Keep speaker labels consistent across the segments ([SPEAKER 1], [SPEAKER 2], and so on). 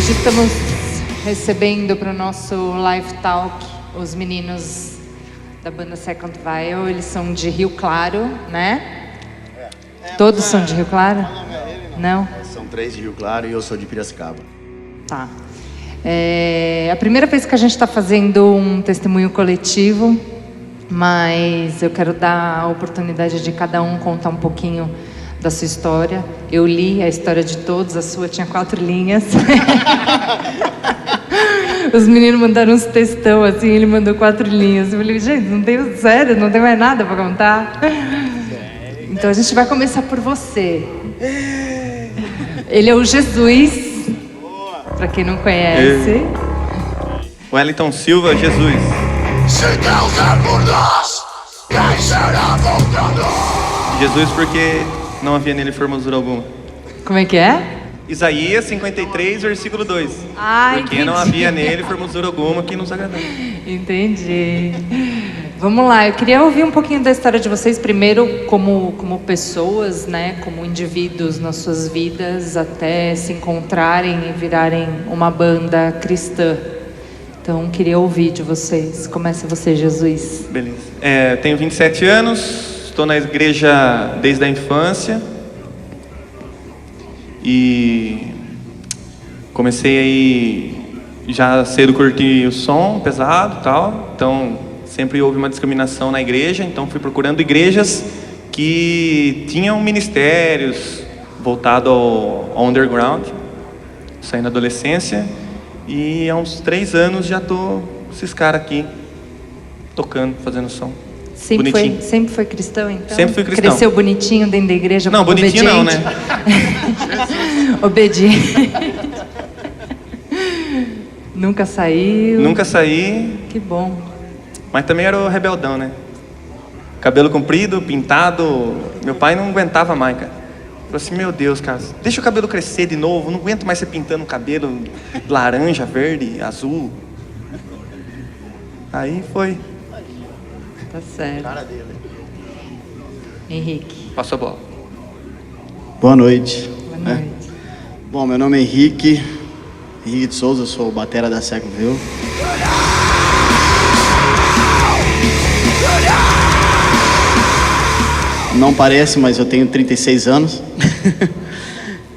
[SPEAKER 1] Hoje estamos recebendo para o nosso Live Talk os meninos da banda Second Vial. Eles são de Rio Claro, né? Todos são de Rio Claro? Não?
[SPEAKER 2] São 3 de Rio Claro e eu sou de Piracicaba.
[SPEAKER 1] Tá. É a primeira vez que a gente está fazendo um testemunho coletivo, mas eu quero dar a oportunidade de cada um contar um pouquinho da sua história. Eu li a história de todos, a sua tinha 4 linhas. Os meninos mandaram uns textão assim, ele mandou 4 linhas. Eu falei, gente, não tem, sério, não tem mais nada para contar. Então a gente vai começar por você. Ele é o Jesus, para quem não conhece.
[SPEAKER 3] Wellington Silva, Jesus.
[SPEAKER 4] Se Deus é por nós, quem será contra nós?
[SPEAKER 3] Jesus porque não havia nele formosura alguma.
[SPEAKER 1] Como é que é?
[SPEAKER 3] Isaías 53, versículo 2.
[SPEAKER 1] Ah,
[SPEAKER 3] porque não havia nele formosura alguma que nos agradava.
[SPEAKER 1] Entendi. Vamos lá, eu queria ouvir um pouquinho da história de vocês, primeiro como pessoas, né, como indivíduos nas suas vidas, até se encontrarem e virarem uma banda cristã. Então, queria ouvir de vocês. Começa você, Jesus.
[SPEAKER 3] Beleza. Tenho 27 anos, estou na igreja desde a infância. E comecei aí já cedo curtir o som pesado e tal. Então, sempre houve uma discriminação na igreja. Então, fui procurando igrejas que tinham ministérios voltados ao underground. Saí na adolescência. E há uns 3 anos já tô com esses caras aqui, tocando, fazendo som.
[SPEAKER 1] Sempre foi cristão, então?
[SPEAKER 3] Sempre fui cristão.
[SPEAKER 1] Cresceu bonitinho dentro da igreja?
[SPEAKER 3] Não, bonitinho
[SPEAKER 1] obediente?
[SPEAKER 3] não, né?
[SPEAKER 1] Obediente. Nunca saiu?
[SPEAKER 3] Nunca saí.
[SPEAKER 1] Que bom.
[SPEAKER 3] Mas também era o rebeldão, né? Cabelo comprido, pintado. Meu pai não aguentava mais, cara. Falei assim, meu Deus, cara, deixa o cabelo crescer de novo. Não aguento mais você pintando o cabelo laranja, verde, azul. Aí foi.
[SPEAKER 1] Tá certo.
[SPEAKER 2] Cara dele.
[SPEAKER 1] Henrique.
[SPEAKER 3] Passou a bola.
[SPEAKER 2] Boa noite.
[SPEAKER 1] Boa noite.
[SPEAKER 2] Bom, meu nome é Henrique de Souza, eu sou o batera da Second Vial. Não parece, mas eu tenho 36 anos.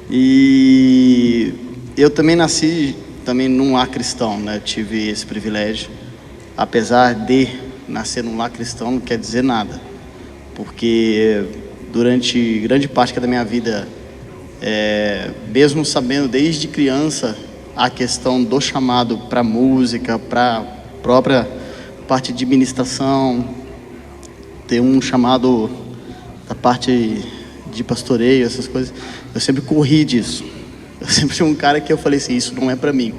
[SPEAKER 2] E eu também nasci num lar cristão, né? Eu tive esse privilégio. Apesar de nascer num lar cristão, não quer dizer nada. Porque durante grande parte da minha vida, mesmo sabendo desde criança a questão do chamado para música, para própria parte de ministração, ter um chamado da parte de pastoreio, essas coisas, eu sempre corri disso. Eu sempre fui um cara que eu falei assim, isso não é para mim.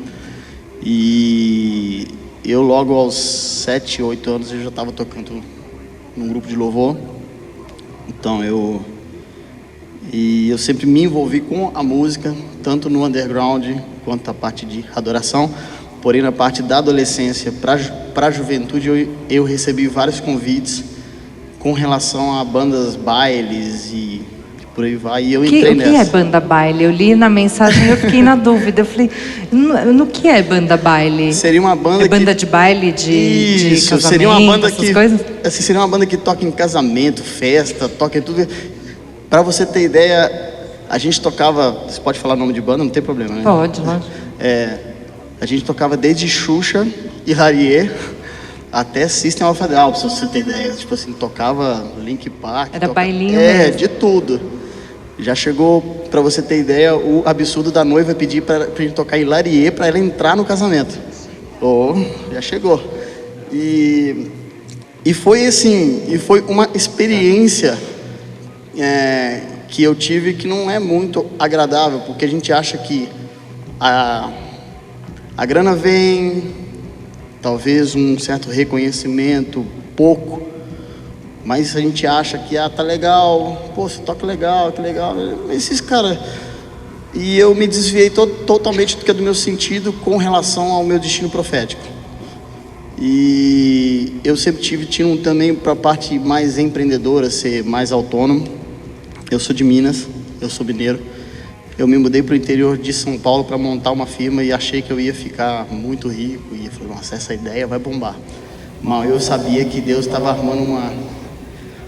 [SPEAKER 2] E eu logo aos 7, 8 anos eu já estava tocando num grupo de louvor. Então eu sempre me envolvi com a música, tanto no underground quanto a parte de adoração. Porém, na parte da adolescência para a juventude, eu recebi vários convites com relação a bandas bailes e por aí vai, e eu entrei nessa. O que
[SPEAKER 1] é banda baile? Eu li na mensagem e eu fiquei na dúvida. Eu falei, no que é banda baile?
[SPEAKER 2] Seria uma banda
[SPEAKER 1] banda de baile, de casamento,
[SPEAKER 2] seria uma banda
[SPEAKER 1] essas coisas?
[SPEAKER 2] Assim, seria uma banda que toca em casamento, festa, toca em tudo. Para você ter ideia, a gente tocava, você pode falar o nome de banda, não tem problema, né?
[SPEAKER 1] Pode, lógico.
[SPEAKER 2] A gente tocava desde Xuxa e Rarier até System of a Down, pra você ter ideia. Tipo assim, tocava Linkin Park.
[SPEAKER 1] Era bailinho mesmo.
[SPEAKER 2] De tudo. Já chegou, pra você ter ideia, o absurdo da noiva pedir pra gente tocar em Larier pra ela entrar no casamento. Já chegou. E foi assim, e foi uma experiência que eu tive que não é muito agradável, porque a gente acha que a grana vem, talvez um certo reconhecimento, pouco, mas a gente acha que tá legal, pô, você toca legal, que legal, esses caras. E eu me desviei totalmente do meu sentido com relação ao meu destino profético. E eu sempre tinha também para a parte mais empreendedora, ser mais autônomo. Eu sou de Minas, eu sou mineiro. eu me mudei para o interior de São Paulo para montar uma firma e achei que eu ia ficar muito rico. E eu falei, nossa, essa ideia vai bombar. Mas eu sabia que Deus estava armando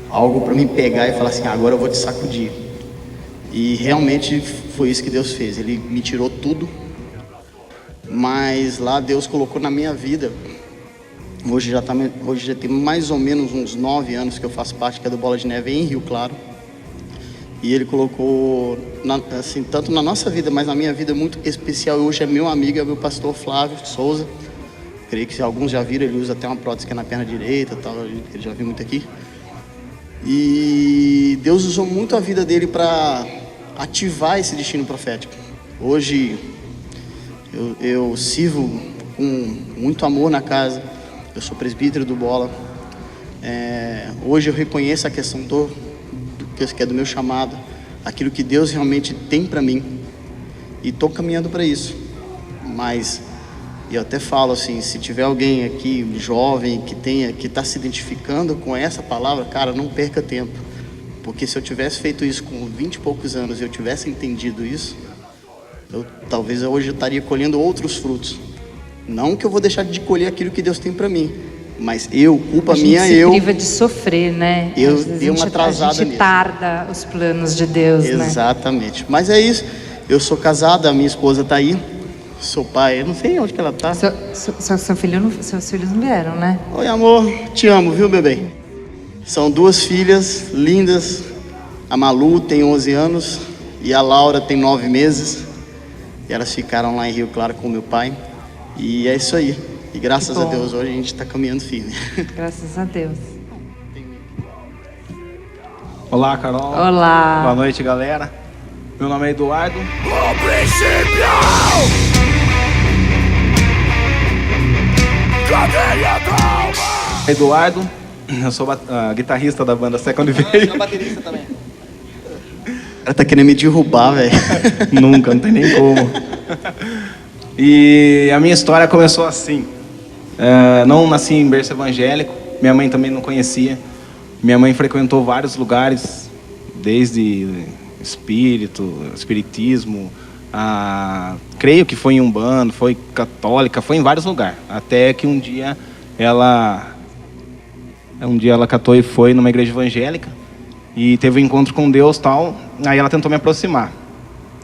[SPEAKER 2] algo para me pegar e falar assim, agora eu vou te sacudir. E realmente foi isso que Deus fez. Ele me tirou tudo, mas lá Deus colocou na minha vida. Hoje já tem mais ou menos uns 9 anos que eu faço parte que é do Bola de Neve em Rio Claro. E Ele colocou, assim, tanto na nossa vida, mas na minha vida muito especial. Hoje é meu amigo, é meu pastor Flávio Souza. Creio que alguns já viram, ele usa até uma prótese que é na perna direita, tal, ele já viu muito aqui. E Deus usou muito a vida dele para ativar esse destino profético. Hoje eu sirvo com muito amor na casa, eu sou presbítero do Bola. Hoje eu reconheço a questão que é do meu chamado, aquilo que Deus realmente tem para mim, e estou caminhando para isso. Mas eu até falo assim, se tiver alguém aqui jovem que está se identificando com essa palavra, cara, não perca tempo, porque se eu tivesse feito isso com 20 e poucos anos e eu tivesse entendido isso, talvez hoje eu estaria colhendo outros frutos. Não que eu vou deixar de colher aquilo que Deus tem para mim, mas culpa minha,
[SPEAKER 1] a gente se priva de sofrer, né?
[SPEAKER 2] Eu dei uma atrasada nisso.
[SPEAKER 1] A gente tarda os planos de Deus, né?
[SPEAKER 2] Exatamente. Mas é isso. Eu sou casado, a minha esposa está aí. Sou pai, eu não sei onde que ela está.
[SPEAKER 1] Seus filhos não vieram, né?
[SPEAKER 2] Oi, amor. Te amo, viu, bebê? São 2 filhas lindas. A Malu tem 11 anos e a Laura tem 9 meses. E elas ficaram lá em Rio Claro com o meu pai. E é isso aí. E graças a Deus hoje a gente está caminhando firme.
[SPEAKER 1] Graças a Deus.
[SPEAKER 5] Olá, Carol.
[SPEAKER 1] Olá.
[SPEAKER 5] Boa noite, galera. Meu nome é Eduardo.
[SPEAKER 4] O princípio! Cadeia calma!
[SPEAKER 5] Eduardo, eu sou guitarrista da banda Second Wave.
[SPEAKER 2] Sou baterista também. O cara tá querendo me derrubar, velho.
[SPEAKER 5] Nunca, não tem nem como. E a minha história começou assim. Não nasci em berço evangélico, minha mãe também não conhecia. Minha mãe frequentou vários lugares, desde espiritismo, creio que foi em Umbanda, foi católica, foi em vários lugares. Até que um dia ela catou e foi numa igreja evangélica e teve um encontro com Deus, tal. Aí ela tentou me aproximar.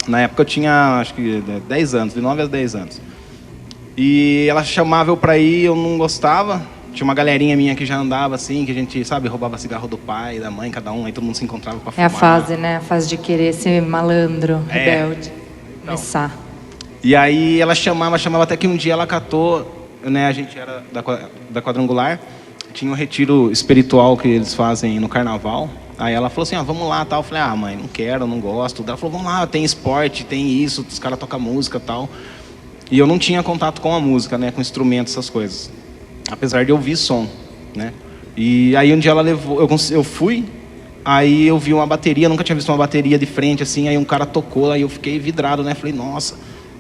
[SPEAKER 5] Na época eu tinha, acho que 10 anos, de 9 a 10 anos. E ela chamava eu pra ir, eu não gostava. Tinha uma galerinha minha que já andava assim, que a gente, sabe, roubava cigarro do pai, da mãe, cada um, aí todo mundo se encontrava pra fumar.
[SPEAKER 1] É a fase, né? A fase de querer ser malandro, rebelde, começar.
[SPEAKER 5] E aí ela chamava até que um dia ela catou, né? A gente era da Quadrangular, tinha um retiro espiritual que eles fazem no carnaval. Aí ela falou assim, vamos lá, tal. Eu falei, mãe, não quero, não gosto. Ela falou, vamos lá, tem esporte, tem isso, os caras tocam música e tal. E eu não tinha contato com a música, né, com instrumentos, essas coisas. Apesar de eu ouvir som, né. E aí um dia ela levou, eu fui, aí eu vi uma bateria, nunca tinha visto uma bateria de frente assim, aí um cara tocou, aí eu fiquei vidrado, né. Falei, nossa,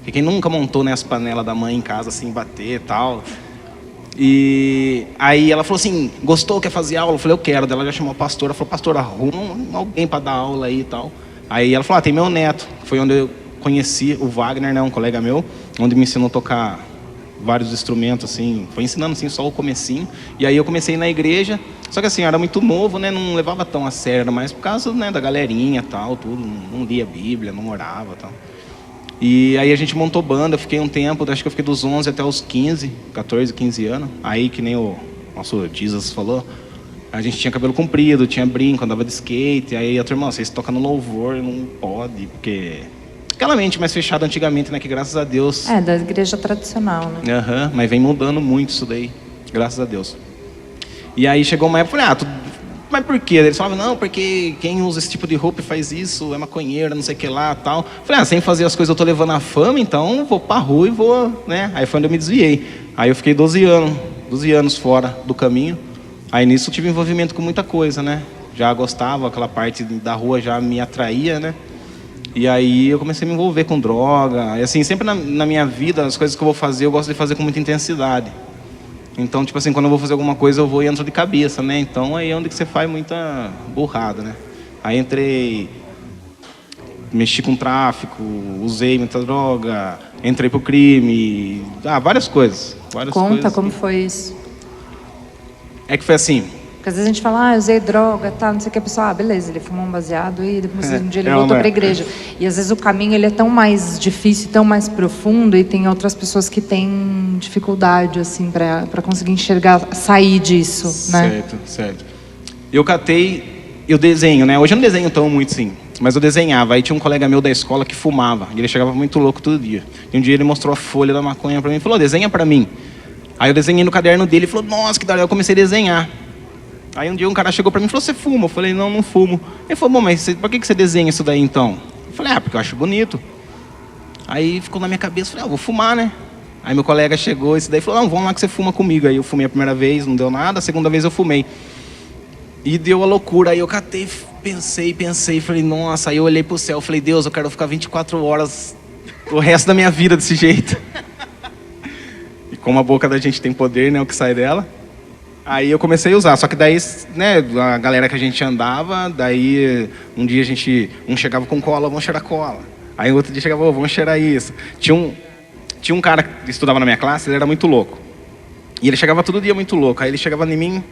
[SPEAKER 5] quem nunca montou, né, as panelas da mãe em casa, assim, bater e tal. E aí ela falou assim, gostou, quer fazer aula? Eu falei, eu quero. Daí ela já chamou a pastora, falou, pastora, arruma alguém para dar aula aí e tal. Aí ela falou, tem meu neto. Foi onde eu conheci o Wagner, né, um colega meu, onde me ensinou a tocar vários instrumentos, assim, foi ensinando assim, só o comecinho. E aí eu comecei na igreja, só que assim, eu era muito novo, né, não levava tão a sério, era mais por causa, né, da galerinha e tal, tudo, não lia Bíblia, não orava e tal. E aí a gente montou banda, eu fiquei um tempo, acho que eu fiquei dos 11 até os 14, 15 anos. Aí, que nem o nosso Jesus falou, a gente tinha cabelo comprido, tinha brinco, andava de skate. Aí a tua irmã, vocês tocam no louvor, não pode, porque... Aquela mente mais fechada antigamente, né, que graças a Deus...
[SPEAKER 1] da igreja tradicional, né?
[SPEAKER 5] Mas vem mudando muito isso daí, graças a Deus. E aí chegou uma época, eu falei, mas por quê? Eles falavam, não, porque quem usa esse tipo de roupa e faz isso é maconheiro, não sei o que lá, tal. Eu falei, sem fazer as coisas eu tô levando a fama, então vou pra rua e vou, né? Aí foi onde eu me desviei. Aí eu fiquei 12 anos fora do caminho. Aí nisso eu tive envolvimento com muita coisa, né? Já gostava, aquela parte da rua já me atraía, né? E aí eu comecei a me envolver com droga. E assim, sempre na minha vida, as coisas que eu vou fazer, eu gosto de fazer com muita intensidade. Então, tipo assim, quando eu vou fazer alguma coisa, eu vou e entro de cabeça, né? Então, aí é onde que você faz muita burrada, né? Aí entrei mexi com tráfico, usei muita droga, entrei pro crime, várias coisas.
[SPEAKER 1] Conta como foi isso.
[SPEAKER 5] É que foi assim.
[SPEAKER 1] Porque às vezes a gente fala, eu usei droga, tá, não sei o que, a pessoa, beleza, ele fumou um baseado e depois um dia ele voltou pra igreja. E às vezes o caminho ele é tão mais difícil, tão mais profundo, e tem outras pessoas que têm dificuldade, assim, pra conseguir enxergar, sair disso, né?
[SPEAKER 5] Certo. Eu desenho, né? Hoje eu não desenho tão muito, sim, mas eu desenhava. Aí tinha um colega meu da escola que fumava, e ele chegava muito louco todo dia. E um dia ele mostrou a folha da maconha pra mim e falou, desenha pra mim. Aí eu desenhei no caderno dele e falou, nossa, que da hora, eu comecei a desenhar. Aí um dia um cara chegou pra mim e falou, você fuma? Eu falei, não fumo. Ele falou, bom, mas por que você desenha isso daí então? Eu falei, porque eu acho bonito. Aí ficou na minha cabeça, falei, vou fumar, né? Aí meu colega chegou e daí falou, não, vamos lá que você fuma comigo. Aí eu fumei a primeira vez, não deu nada, a segunda vez eu fumei. E deu a loucura, aí eu catei, pensei, falei, nossa, aí eu olhei pro céu, falei, Deus, eu quero ficar 24 horas o resto da minha vida desse jeito. E como a boca da gente tem poder, né, o que sai dela. Aí eu comecei a usar, só que daí, né, a galera que a gente andava, daí um dia um chegava com cola, vamos cheirar cola. Aí outro dia chegava, vamos cheirar isso. Tinha um cara que estudava na minha classe, ele era muito louco. E ele chegava todo dia muito louco, aí ele chegava em mim,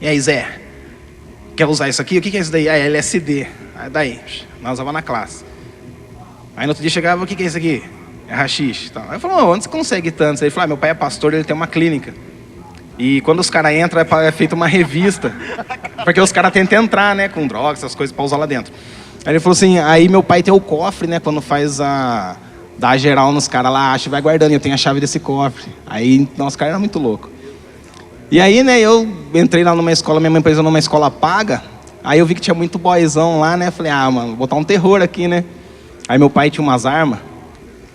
[SPEAKER 5] e aí Zé, quer usar isso aqui? O que é isso daí? É LSD. Aí daí, nós usava na classe. Aí no outro dia chegava, o que é isso aqui? É haxixe. Aí eu falei, onde você consegue tanto? Aí ele falou, meu pai é pastor, ele tem uma clínica. E quando os caras entram, é feita uma revista. Porque os caras tentam entrar, né, com drogas, essas coisas, pra usar lá dentro. Aí ele falou assim, aí meu pai tem o cofre, né, quando dá a geral nos caras lá, acha e vai guardando, eu tenho a chave desse cofre. Aí, os caras eram muito loucos. E aí, né, eu entrei lá numa escola, minha mãe pôs numa escola paga, aí eu vi que tinha muito boyzão lá, né, falei, mano, vou botar um terror aqui, né. Aí meu pai tinha umas armas,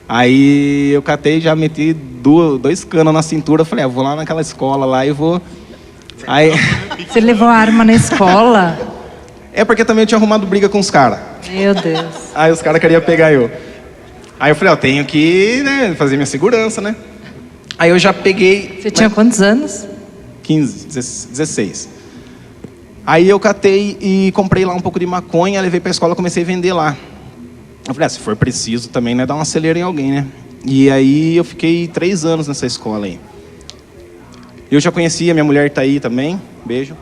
[SPEAKER 5] aí eu catei e já meti 2 canos na cintura, falei, vou lá naquela escola lá e vou... Aí...
[SPEAKER 1] Você levou a arma na escola?
[SPEAKER 5] É porque também eu tinha arrumado briga com os caras.
[SPEAKER 1] Meu Deus.
[SPEAKER 5] Aí os caras queriam pegar eu. Aí eu falei, eu tenho que, né, fazer minha segurança, né. Aí eu já peguei...
[SPEAKER 1] Você tinha quantos anos?
[SPEAKER 5] 15, 16. Aí eu catei e comprei lá um pouco de maconha, levei pra escola e comecei a vender lá. Eu falei, se for preciso também, né, dar uma acelera em alguém, né. E aí eu fiquei 3 anos nessa escola aí. Eu já conhecia, minha mulher tá aí também, beijo.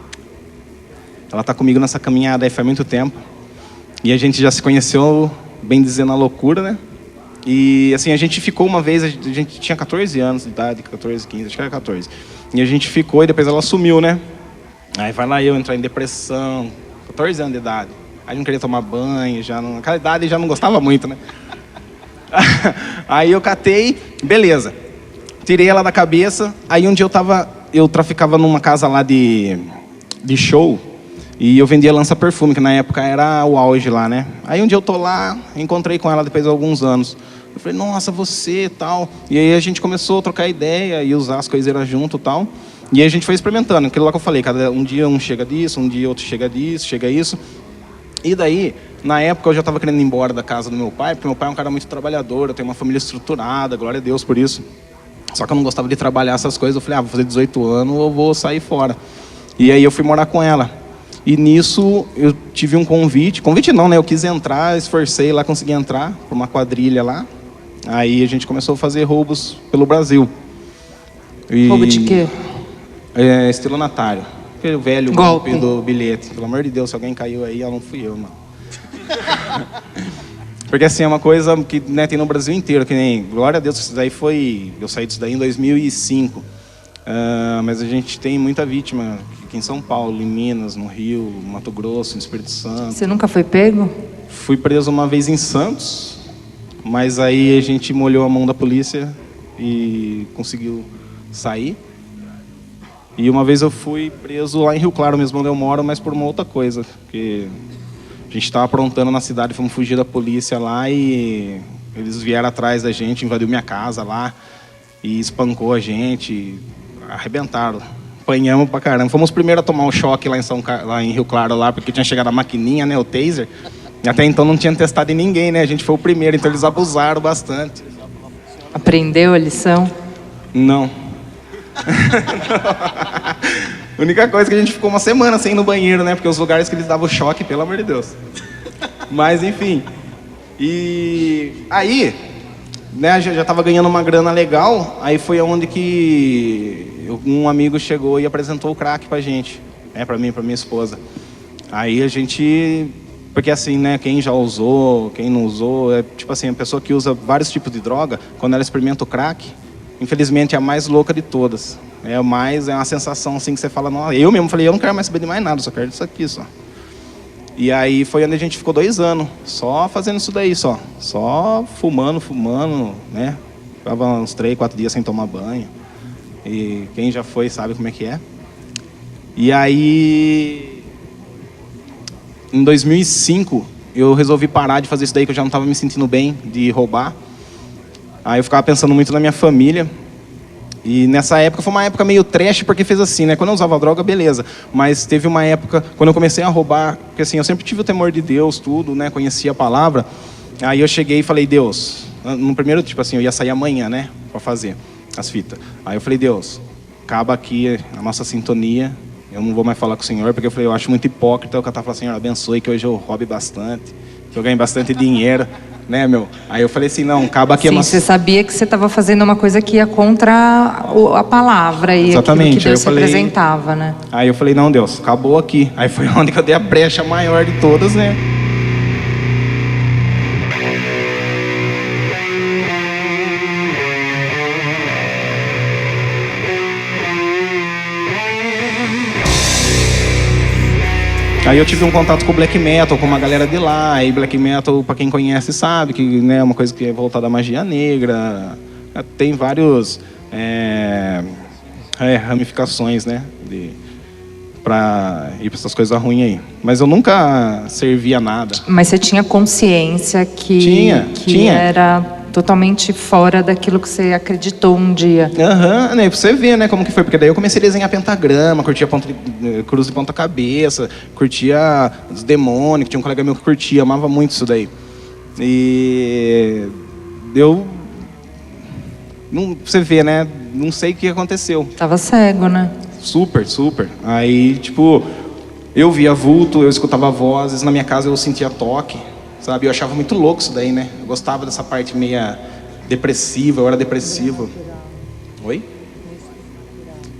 [SPEAKER 5] Ela tá comigo nessa caminhada aí faz muito tempo. E a gente já se conheceu, bem dizendo, na loucura, né. E assim, a gente ficou uma vez, a gente tinha 14 anos de idade, 14, 15, acho que era 14. E a gente ficou e depois ela sumiu, né. Aí vai lá eu entrar em depressão, 14 anos de idade. Aí não queria tomar banho, naquela idade já não gostava muito, né. Aí eu catei, beleza. Tirei ela da cabeça. Aí um dia eu traficava numa casa lá de show. E eu vendia lança-perfume, que na época era o auge lá, né. Aí um dia eu tô lá, encontrei com ela depois de alguns anos. Eu falei, nossa, você e tal. E aí a gente começou a trocar ideia e usar as coiseiras junto e tal. E aí a gente foi experimentando. Aquilo lá que eu falei, um dia um chega disso, um dia outro chega disso, chega isso. E daí, na época, eu já estava querendo ir embora da casa do meu pai, porque meu pai é um cara muito trabalhador, eu tenho uma família estruturada, glória a Deus por isso. Só que eu não gostava de trabalhar essas coisas, eu falei, vou fazer 18 anos, eu vou sair fora. E aí eu fui morar com ela. E nisso, eu tive um convite não, né, eu quis entrar, esforcei lá, consegui entrar por uma quadrilha lá. Aí a gente começou a fazer roubos pelo Brasil.
[SPEAKER 1] Roubo de quê?
[SPEAKER 5] Estelionatário. Aquele velho golpe do bilhete. Pelo amor de Deus, se alguém caiu aí, não fui eu, não. Porque assim, é uma coisa que, né, tem no Brasil inteiro, que nem, glória a Deus, isso daí eu saí disso daí em 2005. Mas a gente tem muita vítima aqui em São Paulo, em Minas, no Rio, no Mato Grosso, no Espírito Santo.
[SPEAKER 1] Você nunca foi pego?
[SPEAKER 5] Fui preso uma vez em Santos, mas aí a gente molhou a mão da polícia e conseguiu sair. E uma vez eu fui preso lá em Rio Claro, mesmo onde eu moro, mas por uma outra coisa. Porque a gente estava aprontando na cidade, fomos fugir da polícia lá e eles vieram atrás da gente, invadiu minha casa lá e espancou a gente, arrebentaram. Apanhamos pra caramba. Fomos os primeiros a tomar o choque lá em Rio Claro, lá, porque tinha chegado a maquininha, né, o taser. E até então não tinha testado em ninguém, né? A gente foi o primeiro, então eles abusaram bastante.
[SPEAKER 1] Aprendeu a lição?
[SPEAKER 5] Não. A única coisa é que a gente ficou uma semana sem ir no banheiro, né? Porque os lugares que eles davam choque, pelo amor de Deus. Mas, enfim. E aí, né, já tava ganhando uma grana legal, aí foi onde que um amigo chegou e apresentou o crack pra gente, né, pra mim, pra minha esposa. Aí a gente, porque assim, né, quem já usou, quem não usou, é tipo assim, a pessoa que usa vários tipos de droga, quando ela experimenta o crack, infelizmente é a mais louca de todas. É uma sensação assim que você fala, nossa, eu mesmo falei, eu não quero mais saber de mais nada, só quero disso aqui só. E aí foi onde a gente ficou 2 anos, só fazendo isso daí, só fumando, né? Ficava uns 3, 4 dias sem tomar banho. E quem já foi sabe como é que é. E aí, em 2005, eu resolvi parar de fazer isso daí, que eu já não estava me sentindo bem, de roubar. Aí eu ficava pensando muito na minha família. E nessa época, foi uma época meio trash, porque fez assim, né? Quando eu usava droga, beleza. Mas teve uma época, quando eu comecei a roubar, porque assim, eu sempre tive o temor de Deus, tudo, né? Conhecia a palavra. Aí eu cheguei e falei, Deus, no primeiro, tipo assim, eu ia sair amanhã, né? Pra fazer as fitas. Aí eu falei, Deus, acaba aqui a nossa sintonia. Eu não vou mais falar com o Senhor, porque eu falei, eu acho muito hipócrita eu cantar e falar, Senhor, abençoe, que hoje eu roube bastante, que eu ganhe bastante dinheiro. Né, meu? Aí eu falei assim, não, acaba aqui...
[SPEAKER 1] Sim, você sabia que você estava fazendo uma coisa que ia contra a palavra e
[SPEAKER 5] exatamente,
[SPEAKER 1] aquilo que Deus representava, né?
[SPEAKER 5] Aí eu falei, não, Deus, acabou aqui. Aí foi onde que eu dei a brecha maior de todas, né? Aí eu tive um contato com o black metal, com uma galera de lá. E black metal, para quem conhece, sabe que, né, é uma coisa que é voltada à magia negra. Tem vários ramificações, né, para ir para essas coisas ruins aí. Mas eu nunca servia nada.
[SPEAKER 1] Mas você tinha consciência que era totalmente fora daquilo que você acreditou um dia.
[SPEAKER 5] Aham, né? Pra você ver, né, como que foi. Porque daí eu comecei a desenhar pentagrama, curtia cruz de ponta cabeça, curtia os demônios, que tinha um colega meu que curtia, amava muito isso daí. E eu... Não, pra você ver, né? Não sei o que aconteceu.
[SPEAKER 1] Tava cego, né?
[SPEAKER 5] Super. Aí, tipo, eu via vulto, eu escutava vozes, na minha casa eu sentia toque. Sabe, eu achava muito louco isso daí, né? Eu gostava dessa parte meia depressiva, eu era depressivo. Oi?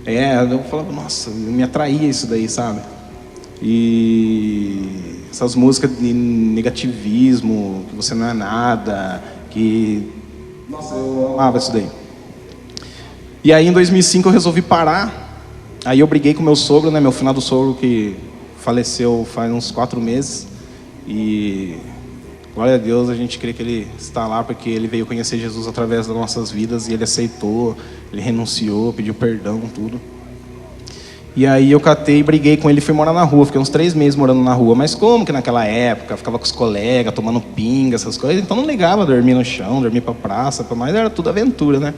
[SPEAKER 5] Eu falava, nossa, me atraía isso daí, sabe? E essas músicas de negativismo, que você não é nada, que... Nossa, eu amava isso daí. E aí em 2005 eu resolvi parar. Aí eu briguei com meu sogro, né? Meu finado sogro que faleceu faz uns 4 meses. E... glória a Deus, a gente crê que Ele está lá porque Ele veio conhecer Jesus através das nossas vidas e Ele aceitou, Ele renunciou, pediu perdão, tudo. E aí eu catei e briguei com ele e fui morar na rua. Fiquei uns 3 meses morando na rua. Mas como que naquela época, ficava com os colegas, tomando pinga, essas coisas. Então não ligava dormir no chão, dormir pra praça, mas era tudo aventura, né?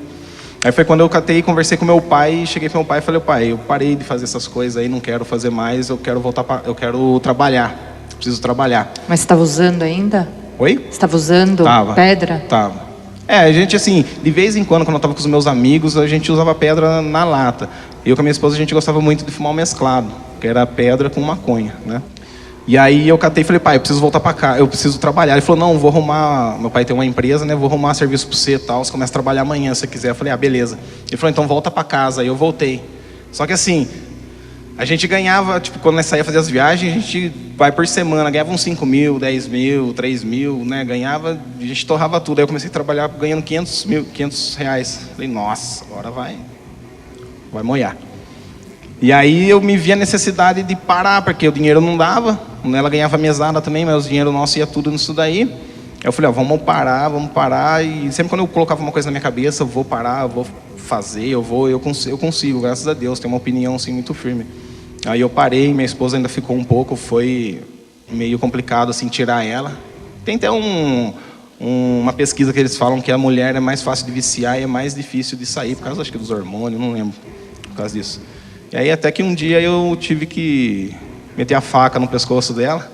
[SPEAKER 5] Aí foi quando eu catei e conversei com meu pai. Cheguei pro meu pai e falei, pai, eu parei de fazer essas coisas aí, não quero fazer mais, eu quero voltar eu quero trabalhar. Preciso trabalhar.
[SPEAKER 1] Mas você estava usando ainda?
[SPEAKER 5] Oi?
[SPEAKER 1] Você estava usando pedra?
[SPEAKER 5] Tava. A gente assim, de vez em quando eu tava com os meus amigos, a gente usava pedra na lata. Eu com a minha esposa, a gente gostava muito de fumar um mesclado, que era pedra com maconha, né? E aí eu catei e falei, pai, eu preciso voltar pra cá, eu preciso trabalhar. Ele falou, não, vou arrumar, meu pai tem uma empresa, né? Vou arrumar serviço pra você e tal, você começa a trabalhar amanhã se você quiser. Eu falei, beleza. Ele falou, então volta pra casa. Aí eu voltei. Só que assim, a gente ganhava, tipo, quando nós saía fazer as viagens, a gente vai por semana, ganhava uns 5 mil, 10 mil, 3 mil, né? Ganhava, a gente torrava tudo. Aí eu comecei a trabalhar ganhando 500 reais. Falei, nossa, agora vai molhar. E aí eu me vi a necessidade de parar, porque o dinheiro não dava. Ela ganhava mesada também, mas o dinheiro nosso ia tudo nisso daí. Aí eu falei, vamos parar. E sempre quando eu colocava uma coisa na minha cabeça, eu vou parar, eu vou fazer, eu consigo, graças a Deus, tenho uma opinião assim muito firme. Aí eu parei, minha esposa ainda ficou um pouco, foi meio complicado assim tirar ela. Tem até uma pesquisa que eles falam que a mulher é mais fácil de viciar e é mais difícil de sair, por causa, acho que dos hormônios, não lembro, por causa disso. E aí até que um dia eu tive que meter a faca no pescoço dela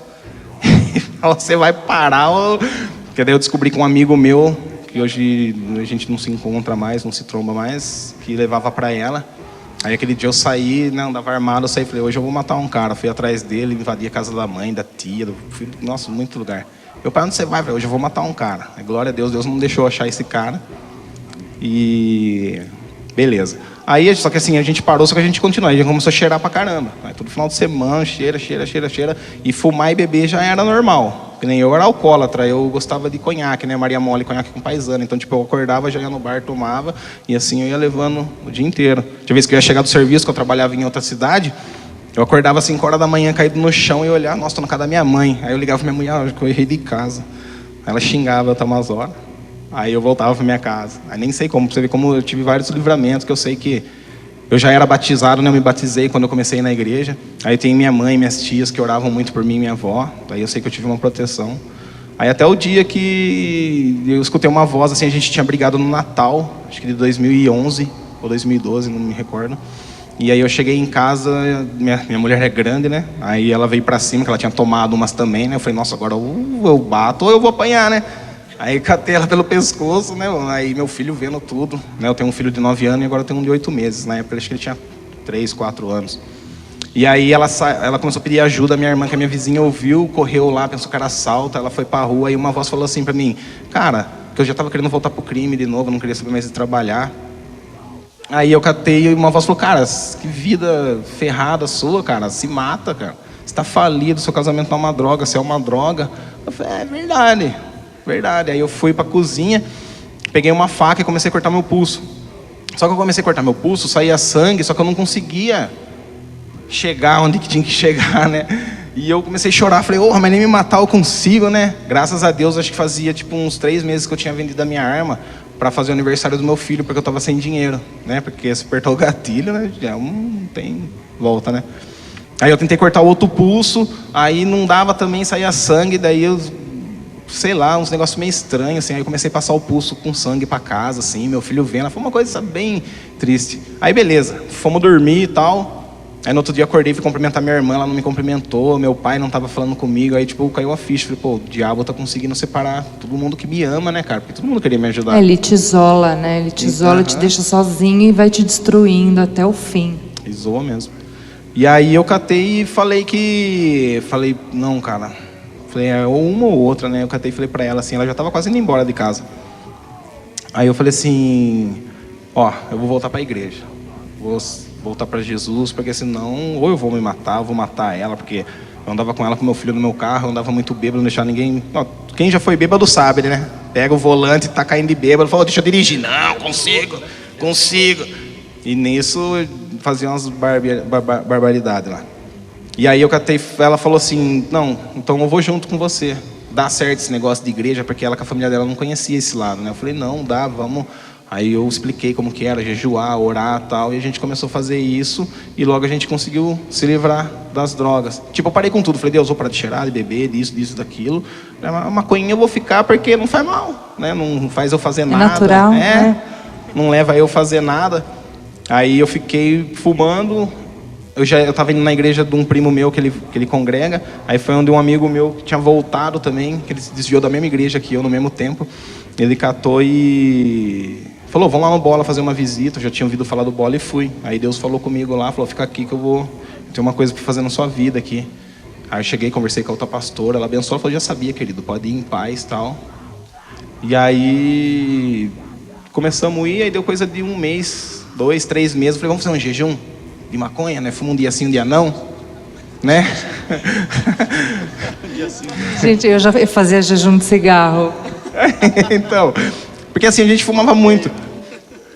[SPEAKER 5] e falar, você vai parar ou... Porque daí eu descobri que um amigo meu, que hoje a gente não se encontra mais, não se tromba mais, que levava pra ela. Aí aquele dia eu saí, né, andava armado, eu saí e falei, hoje eu vou matar um cara. Fui atrás dele, invadi a casa da mãe, da tia, do filho, nossa, muito lugar. Meu pai, onde você vai? Eu falei, hoje eu vou matar um cara. Aí, glória a Deus, Deus não deixou eu achar esse cara. E beleza. Aí, só que assim, a gente parou, só que a gente continuou. A gente começou a cheirar pra caramba. Aí, todo final de semana, cheira. E fumar e beber já era normal. Que nem eu era alcoólatra, eu gostava de conhaque, né? Maria Mole, conhaque com paisana. Então, tipo, eu acordava, já ia no bar, tomava. E assim eu ia levando o dia inteiro. Tinha vez que eu ia chegar do serviço, que eu trabalhava em outra cidade. Eu acordava às 5 horas da manhã, caído no chão e olhava, nossa, tô na casa da minha mãe. Aí eu ligava pra minha mulher, que eu errei de casa. Aí ela xingava eu umas horas. Aí eu voltava pra minha casa. Aí nem sei como, pra você ver como eu tive vários livramentos, que eu sei que eu já era batizado, né? Eu me batizei quando eu comecei na igreja. Aí tem minha mãe, minhas tias que oravam muito por mim e minha avó. Aí eu sei que eu tive uma proteção. Aí até o dia que eu escutei uma voz, assim, a gente tinha brigado no Natal, acho que de 2011 ou 2012, não me recordo. E aí eu cheguei em casa, minha mulher é grande, né? Aí ela veio pra cima, que ela tinha tomado umas também, né? Eu falei, nossa, agora eu bato ou eu vou apanhar, né? Aí catei ela pelo pescoço, né? Aí meu filho vendo tudo, né? Eu tenho um filho de 9 anos e agora eu tenho um de 8 meses. Na época acho que ele tinha 3, 4 anos. E aí ela começou a pedir ajuda, minha irmã, que é minha vizinha, ouviu, correu lá, pensou que era assalto, ela foi pra rua e uma voz falou assim pra mim, cara, que eu já tava querendo voltar pro crime de novo, não queria saber mais de trabalhar. Aí eu catei e uma voz falou, cara, que vida ferrada sua, cara, se mata, cara. Você tá falido, seu casamento não é uma droga, você é uma droga. Eu falei, é verdade. Verdade. Aí eu fui pra cozinha, peguei uma faca e comecei a cortar meu pulso. Só que eu comecei a cortar meu pulso, saía sangue, só que eu não conseguia chegar onde que tinha que chegar, né? E eu comecei a chorar, falei, mas nem me matar eu consigo, né? Graças a Deus, acho que fazia tipo uns 3 meses que eu tinha vendido a minha arma para fazer o aniversário do meu filho, porque eu tava sem dinheiro, né? Porque se apertar o gatilho, né? Já não tem volta, né? Aí eu tentei cortar o outro pulso, aí não dava também, saía sangue, daí eu, sei lá, uns negócios meio estranhos, assim. Aí eu comecei a passar o pulso com sangue para casa, assim, meu filho vendo, foi uma coisa bem triste. Aí beleza, fomos dormir e tal. Aí no outro dia acordei, fui cumprimentar minha irmã, ela não me cumprimentou, meu pai não tava falando comigo, aí tipo, caiu a ficha, falei, pô, o diabo tá conseguindo separar todo mundo que me ama, né, cara, porque todo mundo queria me ajudar.
[SPEAKER 1] Ele te isola, né, ele te isola, te deixa sozinho e vai te destruindo até o fim.
[SPEAKER 5] Isola mesmo. E aí eu catei e falei, não, cara, falei, ou uma ou outra, né, eu catei e falei pra ela assim, ela já tava quase indo embora de casa. Aí eu falei assim, eu vou voltar pra igreja, vou voltar para Jesus, porque senão ou eu vou me matar, ou vou matar ela, porque eu andava com ela, com meu filho no meu carro, eu andava muito bêbado, não deixava ninguém... Quem já foi bêbado sabe, né? Pega o volante, tá caindo de bêbado, fala, deixa eu dirigir. Não, consigo. E nisso fazia umas barbaridades lá. E aí eu catei, ela falou assim, não, então eu vou junto com você. Dá certo esse negócio de igreja, porque ela com a família dela não conhecia esse lado, né? Eu falei, não, dá, vamos... Aí eu expliquei como que era, jejuar, orar e tal, e a gente começou a fazer isso, e logo a gente conseguiu se livrar das drogas. Tipo, eu parei com tudo, falei, Deus, vou parar de cheirar, de beber, disso, daquilo. A maconhinha eu vou ficar porque não faz mal, né? Não faz eu fazer nada.
[SPEAKER 1] É natural, né?
[SPEAKER 5] Não leva eu a fazer nada. Aí eu fiquei fumando, eu estava indo na igreja de um primo meu que ele congrega, aí foi onde um amigo meu que tinha voltado também, que ele se desviou da mesma igreja que eu no mesmo tempo, ele catou e... falou, vamos lá no Bola fazer uma visita, eu já tinha ouvido falar do Bola e fui. Aí Deus falou comigo lá, falou, fica aqui que eu tenho uma coisa para fazer na sua vida aqui. Aí eu cheguei, conversei com a outra pastora, ela abençoou, falou, já sabia, querido, pode ir em paz e tal. E aí começamos a ir, aí deu coisa de 1 mês, 2, 3 meses, falei, vamos fazer um jejum de maconha, né? Fuma um dia sim, um dia não, né?
[SPEAKER 1] Gente, eu já fazia jejum de cigarro.
[SPEAKER 5] Então... porque assim, a gente fumava muito.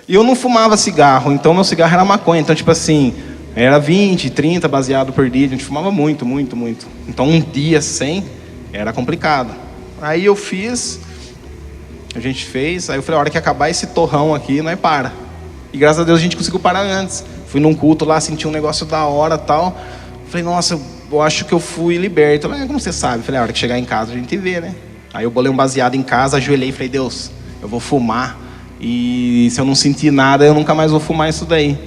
[SPEAKER 5] E eu não fumava cigarro, então meu cigarro era maconha. Então, tipo assim, era 20, 30 baseado por dia. A gente fumava muito. Então, um dia sem era complicado. Aí eu fiz, a gente fez. Aí eu falei, a hora que acabar esse torrão aqui, nós para. E graças a Deus a gente conseguiu parar antes. Fui num culto lá, senti um negócio da hora e tal. Falei, nossa, eu acho que eu fui liberto. Falei, como você sabe? Falei, a hora que chegar em casa a gente vê, né? Aí eu bolei um baseado em casa, ajoelhei e falei, Deus... eu vou fumar e se eu não sentir nada, eu nunca mais vou fumar isso daí.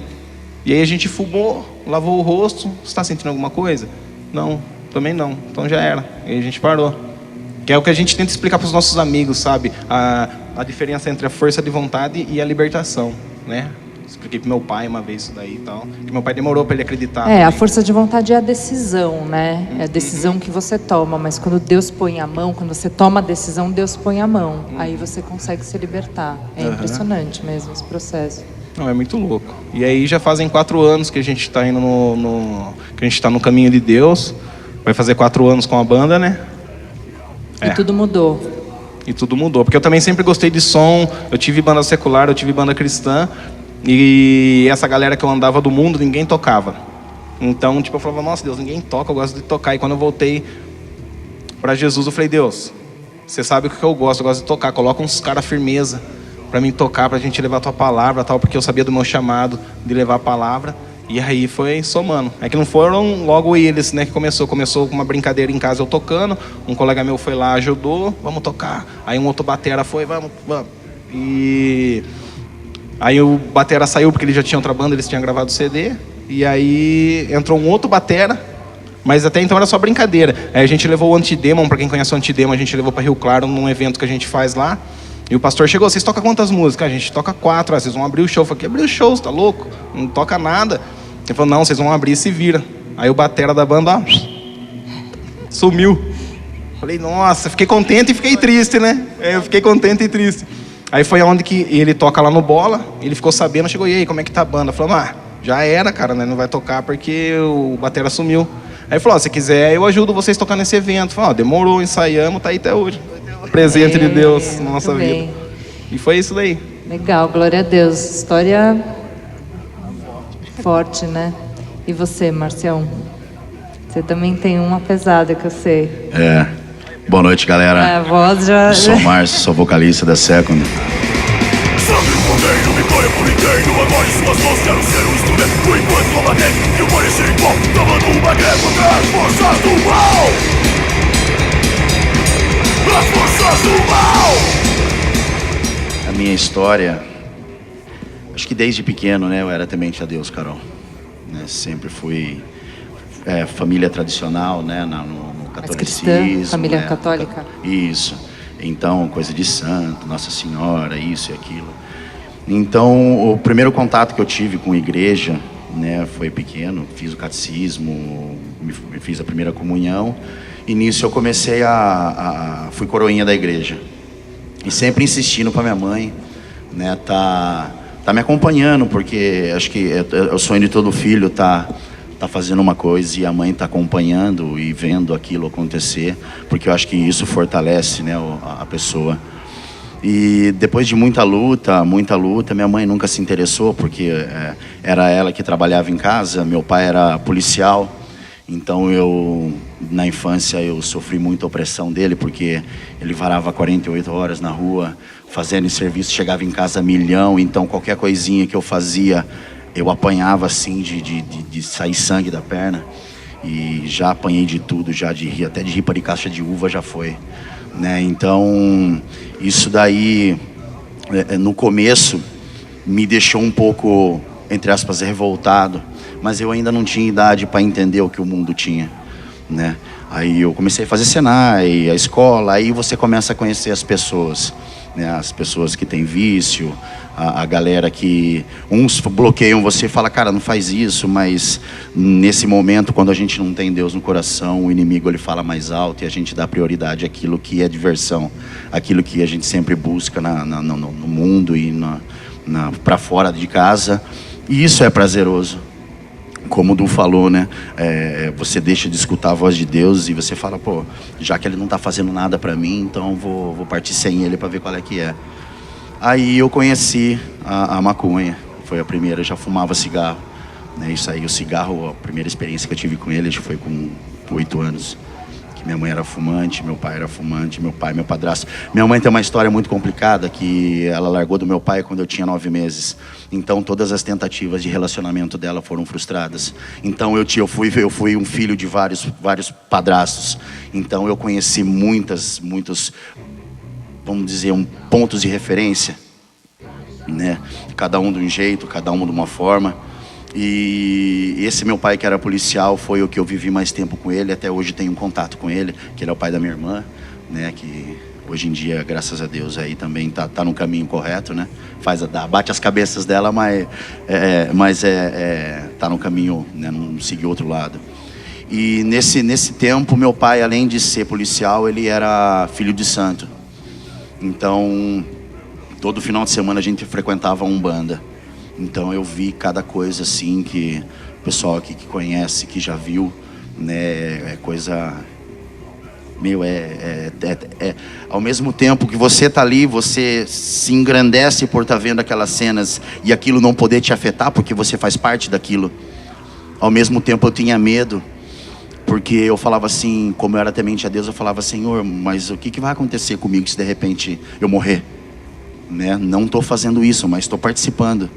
[SPEAKER 5] E aí a gente fumou, lavou o rosto. Você está sentindo alguma coisa? Não, também não. Então já era. E aí a gente parou. Que é o que a gente tenta explicar para os nossos amigos, sabe? A diferença entre a força de vontade e a libertação, né? expliquei pro meu pai uma vez isso daí e tal. Que meu pai demorou para ele acreditar.
[SPEAKER 1] A força de vontade é a decisão, né? É a decisão que você toma, mas quando Deus põe a mão, quando você toma a decisão, Deus põe a mão. Aí você consegue se libertar. É impressionante mesmo esse processo.
[SPEAKER 5] Não, é muito louco. E aí já fazem 4 anos que a gente está indo que a gente está no caminho de Deus. Vai fazer 4 anos com a banda, né?
[SPEAKER 1] E tudo mudou.
[SPEAKER 5] E tudo mudou. Porque eu também sempre gostei de som. Eu tive banda secular, eu tive banda cristã. E essa galera que eu andava do mundo, ninguém tocava. Então, tipo, eu falava, nossa, Deus, ninguém toca, eu gosto de tocar. E quando eu voltei para Jesus, eu falei, Deus, você sabe o que eu gosto de tocar. Coloca uns caras firmeza para mim tocar, pra gente levar a tua palavra, tal, porque eu sabia do meu chamado de levar a palavra. E aí foi somando. É que não foram logo eles, né, que começou com uma brincadeira em casa eu tocando, um colega meu foi lá, ajudou, vamos tocar. Aí um outro batera foi, vamos. E aí o batera saiu porque ele já tinha outra banda, eles tinham gravado o CD. E aí entrou um outro batera, mas até então era só brincadeira. Aí a gente levou o Antidemon, pra quem conhece o Antidemon, a gente levou pra Rio Claro num evento que a gente faz lá. E o pastor chegou, vocês tocam quantas músicas? A gente toca 4, vocês vão abrir o show. Eu falei, abrir o show, você tá louco? Não toca nada. Ele falou, não, vocês vão abrir e se vira. Aí o batera da banda, ó, sumiu. Falei, nossa, fiquei contente e fiquei triste, né? Eu fiquei contente e triste. Aí foi onde que ele toca lá no Bola, ele ficou sabendo, chegou, e aí, como é que tá a banda? Falou, já era, cara, né? Não vai tocar porque o batera sumiu. Aí ele falou, se quiser, eu ajudo vocês a tocar nesse evento. Falei, demorou, ensaiamos, tá aí até hoje. Presente de Deus na nossa vida. E foi isso daí.
[SPEAKER 1] Legal, glória a Deus. História forte, né? E você, Marcião? Você também tem uma pesada que eu sei.
[SPEAKER 6] Boa noite, galera.
[SPEAKER 1] A voz já...
[SPEAKER 6] Eu sou o Márcio, sou vocalista da Second.
[SPEAKER 4] Sabe o poder, me glória por inteiro. Agora em suas mãos quero ser um instrumento. Enquanto combatente, eu pareci igual, tomando uma guerra contra as forças do mal. As forças do mal.
[SPEAKER 6] A minha história, acho que desde pequeno, né, eu era temente a Deus, Carol. Né, sempre fui família tradicional, né, no catolicismo.
[SPEAKER 1] Cristã, família católica.
[SPEAKER 6] Isso. Então, coisa de santo, Nossa Senhora, isso e aquilo. Então, o primeiro contato que eu tive com a igreja, né, foi pequeno. Fiz o catecismo, fiz a primeira comunhão. E nisso eu comecei fui coroinha da igreja. E sempre insistindo para minha mãe, né, tá me acompanhando, porque acho que é o sonho de todo filho, tá fazendo uma coisa e a mãe tá acompanhando e vendo aquilo acontecer, porque eu acho que isso fortalece, né, a pessoa. E depois de muita luta, minha mãe nunca se interessou, porque era ela que trabalhava em casa, meu pai era policial. Então na infância eu sofri muita opressão dele, porque ele varava 48 horas na rua, fazendo serviço, chegava em casa a milhão, então qualquer coisinha que eu fazia, eu apanhava assim de sair sangue da perna. E já apanhei de tudo, já até de ripa de caixa de uva já foi. Né? Então, isso daí, no começo, me deixou um pouco, entre aspas, revoltado. Mas eu ainda não tinha idade para entender o que o mundo tinha, né? Aí eu comecei a fazer Senai, a escola, aí você começa a conhecer as pessoas, né? As pessoas que têm vício, a galera que... Uns bloqueiam você e falam, cara, não faz isso, mas nesse momento, quando a gente não tem Deus no coração, o inimigo ele fala mais alto e a gente dá prioridade àquilo que é diversão, aquilo que a gente sempre busca no mundo e para fora de casa, e isso é prazeroso. Como o Du falou, né? Você deixa de escutar a voz de Deus e você fala, pô, já que ele não tá fazendo nada pra mim, então vou partir sem ele pra ver qual é que é. Aí eu conheci a maconha, foi a primeira, eu já fumava cigarro. Né? Isso aí, o cigarro, a primeira experiência que eu tive com ele foi com 8 anos. Que minha mãe era fumante, meu pai era fumante, meu padrasto. Minha mãe tem uma história muito complicada, que ela largou do meu pai quando eu tinha 9 meses. Então todas as tentativas de relacionamento dela foram frustradas. Então eu fui um filho de vários padrastos. Então eu conheci muitos, vamos dizer, pontos de referência, né? Cada um de um jeito, cada um de uma forma. E esse meu pai, que era policial, foi o que eu vivi mais tempo com ele. Até hoje tenho um contato com ele, que ele é o pai da minha irmã, né? Que hoje em dia, graças a Deus, aí também tá no caminho correto, né? Bate as cabeças dela, mas tá no caminho, né? Não seguir outro lado. E nesse tempo, meu pai, além de ser policial, ele era filho de santo. Então, todo final de semana a gente frequentava a Umbanda. Então eu vi cada coisa assim que o pessoal aqui que conhece, que já viu, né? É coisa... ao mesmo tempo que você tá ali, você se engrandece por estar vendo aquelas cenas e aquilo não poder te afetar, porque você faz parte daquilo. Ao mesmo tempo eu tinha medo, porque eu falava assim, como eu era temente a Deus, eu falava: Senhor, mas o que vai acontecer comigo se de repente eu morrer? Né? Não estou fazendo isso, mas estou participando.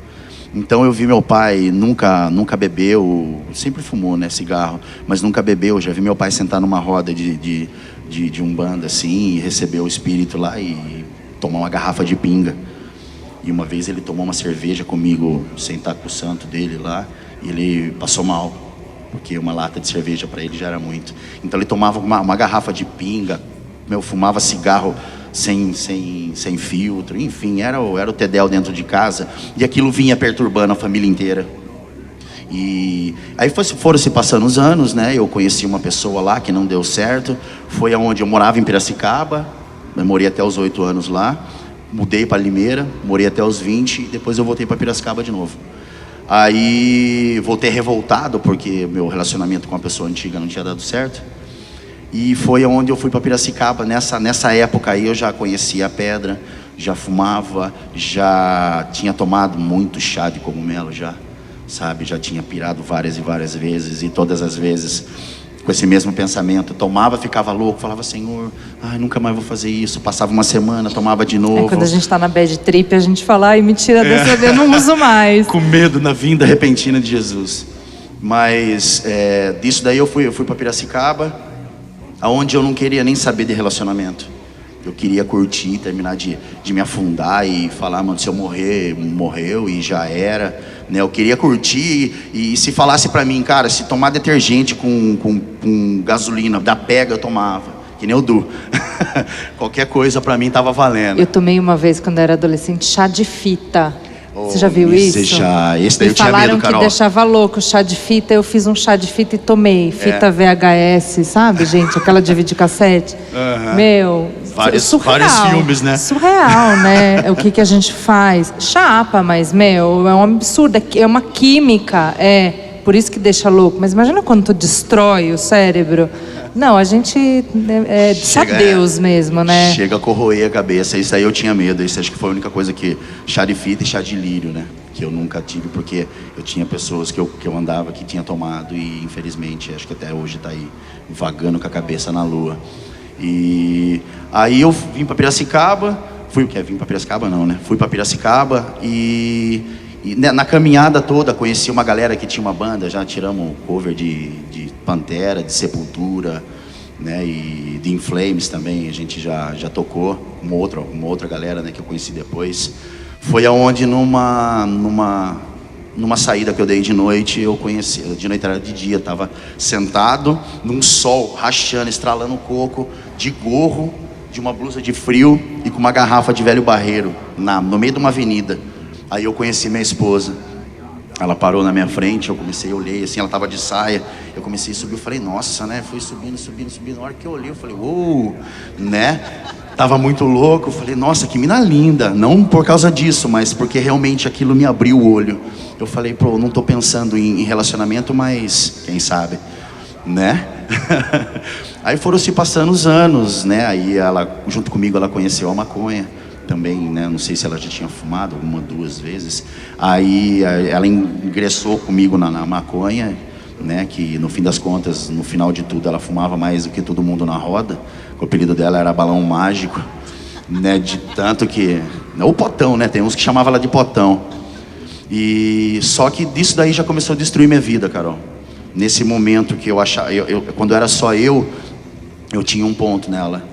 [SPEAKER 6] Então eu vi meu pai, nunca bebeu, sempre fumou, né, cigarro, mas nunca bebeu. Já vi meu pai sentar numa roda de Umbanda assim, e receber o espírito lá e tomar uma garrafa de pinga. E uma vez ele tomou uma cerveja comigo, sentar com o santo dele lá, e ele passou mal, porque uma lata de cerveja para ele já era muito. Então ele tomava uma garrafa de pinga, fumava cigarro sem filtro, enfim, era o Tedel dentro de casa, e aquilo vinha perturbando a família inteira. E aí foram se passando os anos, né? Eu conheci uma pessoa lá que não deu certo. Foi aonde eu morava, em Piracicaba. Eu morei até os 8 anos lá. Mudei para Limeira, morei até os 20, e depois eu voltei para Piracicaba de novo. Aí voltei revoltado, porque meu relacionamento com a pessoa antiga não tinha dado certo. E foi onde eu fui para Piracicaba. Nessa época aí eu já conhecia a pedra, já fumava, já tinha tomado muito chá de cogumelo já, sabe? Já tinha pirado várias e várias vezes, e todas as vezes com esse mesmo pensamento. Tomava, ficava louco, falava: Senhor, nunca mais vou fazer isso. Passava uma semana, tomava de novo.
[SPEAKER 1] Quando a gente tá na bad trip, a gente fala: ai, mentira dessa, eu não uso mais.
[SPEAKER 6] Com medo na vinda repentina de Jesus. Mas disso daí eu fui para Piracicaba, aonde eu não queria nem saber de relacionamento. Eu queria curtir, terminar de me afundar e falar: mano, se eu morrer, morreu e já era, né? Eu queria curtir e se falasse pra mim: cara, se tomar detergente com gasolina da pega, eu tomava, que nem o Du. Qualquer coisa pra mim tava valendo.
[SPEAKER 1] Eu tomei uma vez, quando era adolescente, chá de fita. Você já viu isso?
[SPEAKER 6] Esse daí eu tinha medo,
[SPEAKER 1] falaram
[SPEAKER 6] Carol.
[SPEAKER 1] Que deixava louco, chá de fita. Eu fiz um chá de fita e tomei. Fita VHS, sabe, gente? Aquela de videocassete. Meu,
[SPEAKER 6] vários filmes, né?
[SPEAKER 1] Surreal, né? O que a gente faz? Chapa, mas, é um absurdo. É uma química, por isso que deixa louco. Mas imagina quando tu destrói o cérebro. Não, a gente só Deus mesmo, né?
[SPEAKER 6] Chega a corroer a cabeça. Isso aí eu tinha medo. Isso acho que foi a única coisa que... Chá de fita e chá de lírio, né? Que eu nunca tive, porque eu tinha pessoas que eu andava que tinha tomado, e infelizmente acho que até hoje tá aí vagando com a cabeça na lua. E aí eu vim para Piracicaba. Vim para Piracicaba não, né? Fui para Piracicaba e na caminhada toda conheci uma galera que tinha uma banda. Já tiramos cover de Pantera, de Sepultura, né? E de In Flames também a gente já tocou. Uma outra galera, né, que eu conheci depois. Foi aonde numa saída que eu dei de noite, eu conheci. De noite era de dia, tava sentado num sol rachando, estralando coco, de gorro, de uma blusa de frio e com uma garrafa de velho barreiro no meio de uma avenida. Aí eu conheci minha esposa. Ela parou na minha frente, eu olhei assim, ela tava de saia, eu comecei a subir, eu falei: nossa, né? Fui subindo. Na hora que eu olhei, eu falei: uou, né? Tava muito louco, eu falei: nossa, que mina linda. Não por causa disso, mas porque realmente aquilo me abriu o olho. Eu falei: pô, não tô pensando em relacionamento, mas quem sabe, né? Aí foram se passando os anos, né? Aí ela, junto comigo, ela conheceu a maconha também, né? Não sei se ela já tinha fumado 1 ou 2 vezes. Aí ela ingressou comigo na maconha, né? Que no fim das contas, no final de tudo, ela fumava mais do que todo mundo na roda. O apelido dela era Balão Mágico, né? De tanto que... O Potão, né? Tem uns que chamavam ela de Potão. E só que disso daí já começou a destruir minha vida, Carol. Nesse momento que eu achava... quando era só eu tinha um ponto nela.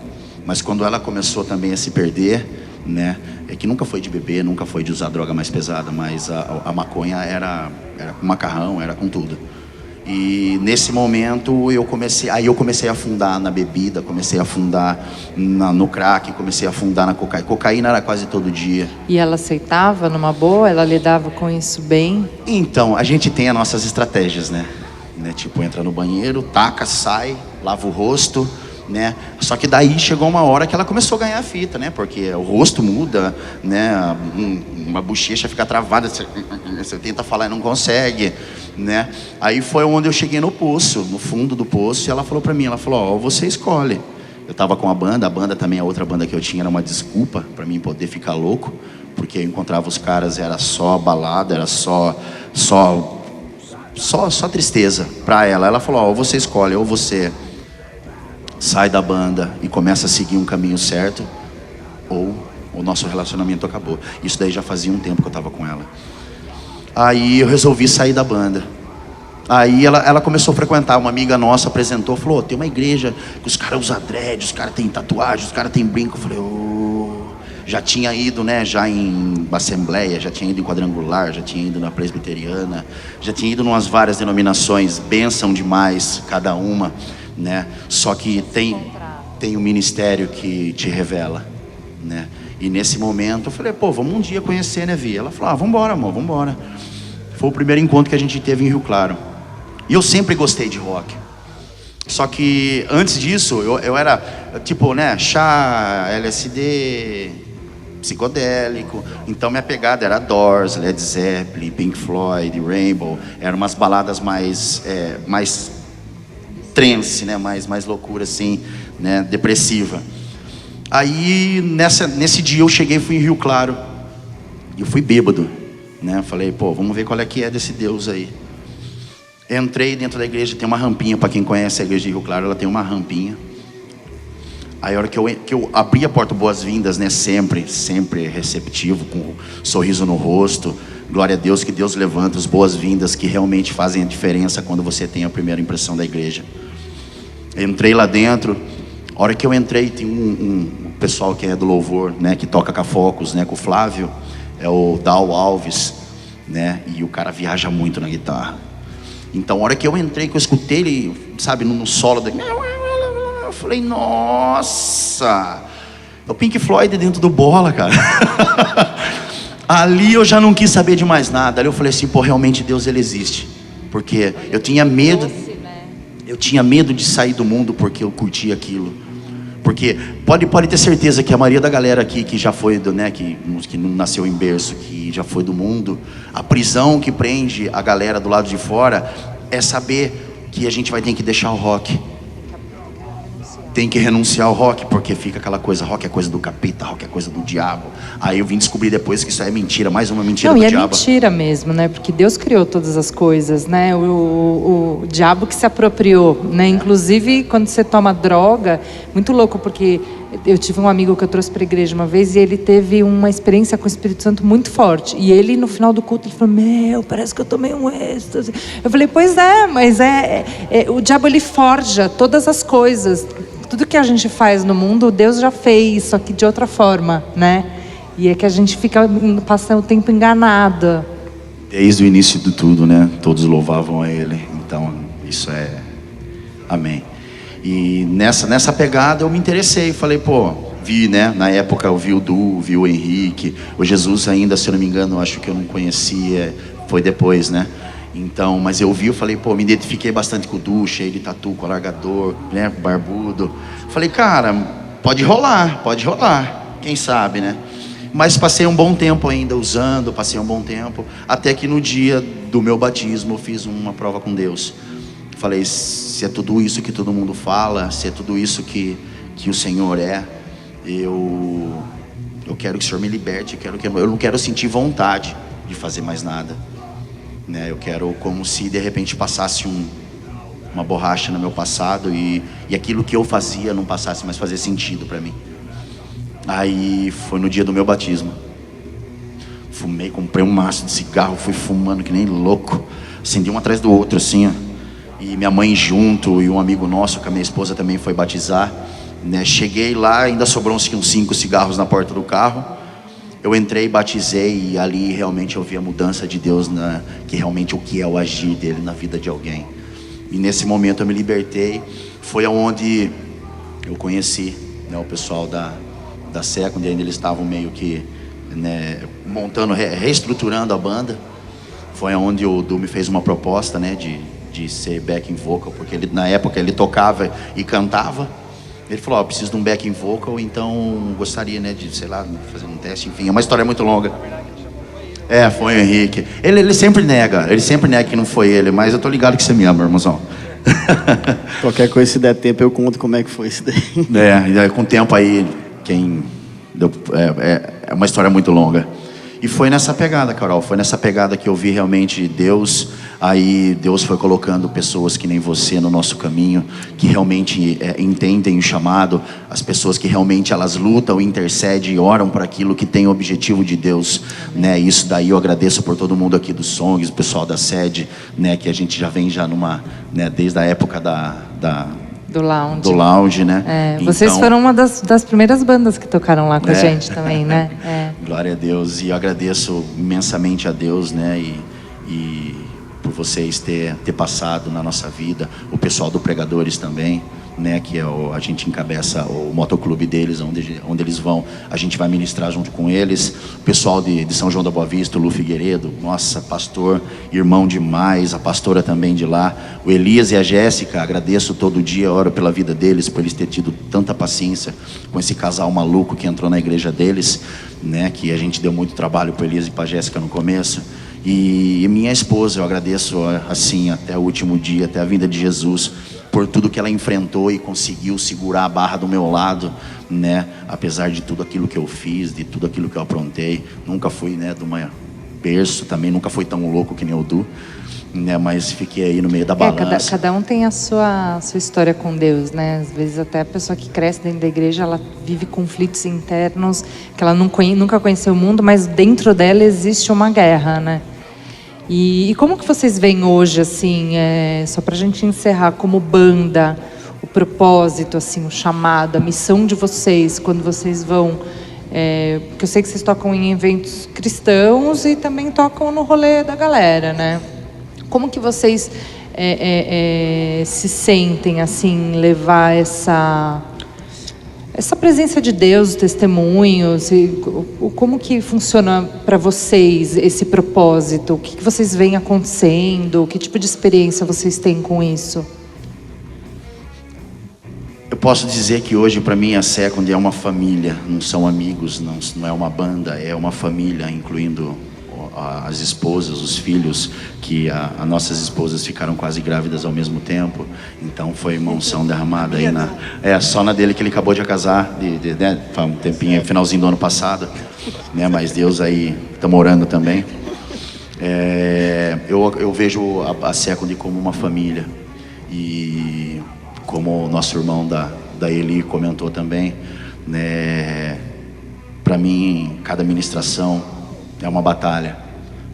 [SPEAKER 6] Mas quando ela começou também a se perder, né? É que nunca foi de beber, nunca foi de usar droga mais pesada, mas a maconha era com macarrão, era com tudo. E nesse momento eu comecei a afundar na bebida, comecei a afundar no crack, comecei a afundar na cocaína. Cocaína era quase todo dia.
[SPEAKER 1] E ela aceitava numa boa? Ela lidava com isso bem?
[SPEAKER 6] Então, a gente tem as nossas estratégias, né? Tipo, entra no banheiro, taca, sai, lava o rosto, né? Só que daí chegou uma hora que ela começou a ganhar a fita, né? Porque o rosto muda, né? Uma bochecha fica travada, você tenta falar e não consegue, né? Aí foi onde eu cheguei no poço, no fundo do poço, e ela falou pra mim, ó, você escolhe. Eu tava com a banda também, a outra banda que eu tinha era uma desculpa pra mim poder ficar louco, porque eu encontrava os caras, era só balada, era só tristeza pra ela. Ela falou, ó, você escolhe, ou você sai da banda e começa a seguir um caminho certo, ou o nosso relacionamento acabou. Isso daí já fazia um tempo que eu tava com ela. Aí eu resolvi sair da banda. Aí ela começou a frequentar, uma amiga nossa apresentou, falou, tem uma igreja que os caras usam dread, os caras têm tatuagem, os caras têm brinco. Eu falei, já tinha ido, né, já em assembleia, já tinha ido em quadrangular, já tinha ido na presbiteriana, já tinha ido em umas várias denominações, bênção demais cada uma, né? Só que tem um ministério que te revela, né? E nesse momento eu falei, vamos um dia conhecer, né, Vi? Ela falou, vambora, amor, vambora. Foi o primeiro encontro que a gente teve em Rio Claro. E eu sempre gostei de rock. Só que antes disso, eu era, tipo, né, chá, LSD, psicodélico. Então minha pegada era Doors, Led Zeppelin, Pink Floyd, Rainbow. Eram umas baladas mais trance, né, mais loucura assim, né, depressiva. Aí nesse dia eu cheguei e fui em Rio Claro. E eu fui bêbado, né? Falei, vamos ver qual é que é desse Deus aí. Entrei dentro da igreja, tem uma rampinha, para quem conhece a igreja de Rio Claro, ela tem uma rampinha. Aí a hora que eu abri a porta, boas-vindas, né? Sempre receptivo, com um sorriso no rosto. Glória a Deus, que Deus levanta as boas-vindas que realmente fazem a diferença quando você tem a primeira impressão da igreja. Entrei lá dentro. A hora que eu entrei, tem um pessoal que é do louvor, né? Que toca cafocos, né? Com o Flávio, é o Dal Alves, né? E o cara viaja muito na guitarra. Então a hora que eu entrei, que eu escutei ele, sabe, no solo da... Eu falei, nossa, é o Pink Floyd dentro do Bola, cara. Ali eu já não quis saber de mais nada. Ali eu falei assim, realmente Deus, ele existe. Porque eu tinha medo, de sair do mundo porque eu curtia aquilo. Porque pode ter certeza que a maioria da galera aqui que já foi que não nasceu em berço, que já foi do mundo, a prisão que prende a galera do lado de fora é saber que a gente vai ter que deixar o rock. Tem que renunciar ao rock, porque fica aquela coisa, rock é coisa do capeta, rock é coisa do diabo. Aí eu vim descobrir depois que isso é mentira, mais uma mentira do diabo. Não, e é
[SPEAKER 1] mentira mesmo, né? Porque Deus criou todas as coisas, né? O diabo que se apropriou, né? Inclusive, quando você toma droga, muito louco, porque eu tive um amigo que eu trouxe para a igreja uma vez e ele teve uma experiência com o Espírito Santo muito forte. E ele, no final do culto, ele falou, parece que eu tomei um êxtase. Eu falei, pois é, mas o diabo, ele forja todas as coisas. Tudo que a gente faz no mundo, Deus já fez, só que de outra forma, né? E é que a gente fica passando o tempo enganado.
[SPEAKER 6] Desde o início de tudo, né? Todos louvavam a Ele. Então, isso é... Amém. E nessa pegada eu me interessei. Falei, vi, né? Na época eu vi o Du, vi o Henrique. O Jesus ainda, se eu não me engano, acho que eu não conhecia. Foi depois, né? Então, mas eu vi, eu falei, me identifiquei bastante com o Du, cheio de tatu, com alargador, né, barbudo. Falei, cara, pode rolar, quem sabe, né? Mas passei um bom tempo ainda usando, até que no dia do meu batismo eu fiz uma prova com Deus. Falei, se é tudo isso que todo mundo fala, se é tudo isso que o Senhor é, eu quero que o Senhor me liberte, eu não quero sentir vontade de fazer mais nada. Né, eu quero como se de repente passasse uma borracha no meu passado e aquilo que eu fazia não passasse mais fazer sentido para mim. Aí foi no dia do meu batismo. Fumei, comprei um maço de cigarro, fui fumando que nem louco. Acendi um atrás do outro assim, ó. E minha mãe junto e um amigo nosso, que a minha esposa também foi batizar, né? Cheguei lá, ainda sobrou uns 5 cigarros na porta do carro. Eu entrei, batizei e ali realmente eu vi a mudança de Deus, que realmente o que é o agir dele na vida de alguém. E nesse momento eu me libertei. Foi onde eu conheci, né, o pessoal da Seca, onde ainda eles estavam meio que, né, montando, reestruturando a banda. Foi onde o Du me fez uma proposta, né, de ser backing vocal, porque ele, na época ele tocava e cantava. Ele falou, preciso de um backing vocal, então gostaria, né, de, sei lá, fazer um teste, enfim, é uma história muito longa. Foi o Henrique. Ele sempre nega que não foi ele, mas eu tô ligado que você me ama, irmãozão.
[SPEAKER 2] Qualquer coisa, se der tempo, eu conto como é que foi isso daí.
[SPEAKER 6] E aí, com o tempo aí, é uma história muito longa. E foi nessa pegada, Carol, foi nessa pegada que eu vi realmente Deus. Aí Deus foi colocando pessoas que nem você no nosso caminho, que realmente entendem o chamado, as pessoas que realmente elas lutam, intercedem e oram para aquilo que tem o objetivo de Deus, né? Isso daí eu agradeço por todo mundo aqui dos Songs, o pessoal da sede, né? Que a gente já vem numa, né? Desde a época do lounge, né?
[SPEAKER 1] Vocês foram uma das primeiras bandas que tocaram lá com a gente também, né?
[SPEAKER 6] Glória a Deus. E eu agradeço imensamente a Deus, né? E por vocês ter passado na nossa vida. O pessoal do Pregadores também, né? Que a gente encabeça o motoclube deles, onde eles vão. A gente vai ministrar junto com eles. O pessoal de São João da Boa Vista, o Lu Figueiredo, nossa, pastor, irmão demais. A pastora também de lá. O Elias e a Jéssica, agradeço todo dia, oro pela vida deles, por eles terem tido tanta paciência com esse casal maluco que entrou na igreja deles, né? Que a gente deu muito trabalho para o Elias e para a Jéssica no começo. E minha esposa, eu agradeço assim até o último dia, até a vinda de Jesus, por tudo que ela enfrentou e conseguiu segurar a barra do meu lado, né? Apesar de tudo aquilo que eu fiz, de tudo aquilo que eu aprontei, nunca fui, né, de uma berço também, nunca fui tão louco que nem o Du, né? Mas fiquei aí no meio da balança.
[SPEAKER 1] Cada um tem a sua história com Deus, né? Às vezes até a pessoa que cresce dentro da igreja, ela vive conflitos internos, que ela nunca conheceu o mundo, mas dentro dela existe uma guerra, né? E como que vocês veem hoje, assim, só pra gente encerrar, como banda, o propósito, assim, o chamado, a missão de vocês, quando vocês vão... porque eu sei que vocês tocam em eventos cristãos e também tocam no rolê da galera, né? Como que vocês se sentem, assim, levar essa presença de Deus, os testemunhos, como que funciona para vocês esse propósito? O que vocês veem acontecendo? Que tipo de experiência vocês têm com isso?
[SPEAKER 6] Eu posso dizer que hoje para mim a Second é uma família, não são amigos, não é uma banda, é uma família, incluindo as esposas, os filhos, que as nossas esposas ficaram quase grávidas ao mesmo tempo, então foi uma unção derramada aí só na dele, que ele acabou de casar, né, faz um tempinho, finalzinho do ano passado, né, mas Deus aí, estamos orando também. Eu vejo a Second como uma família, e como o nosso irmão da Eli comentou também, né, para mim cada ministração é uma batalha.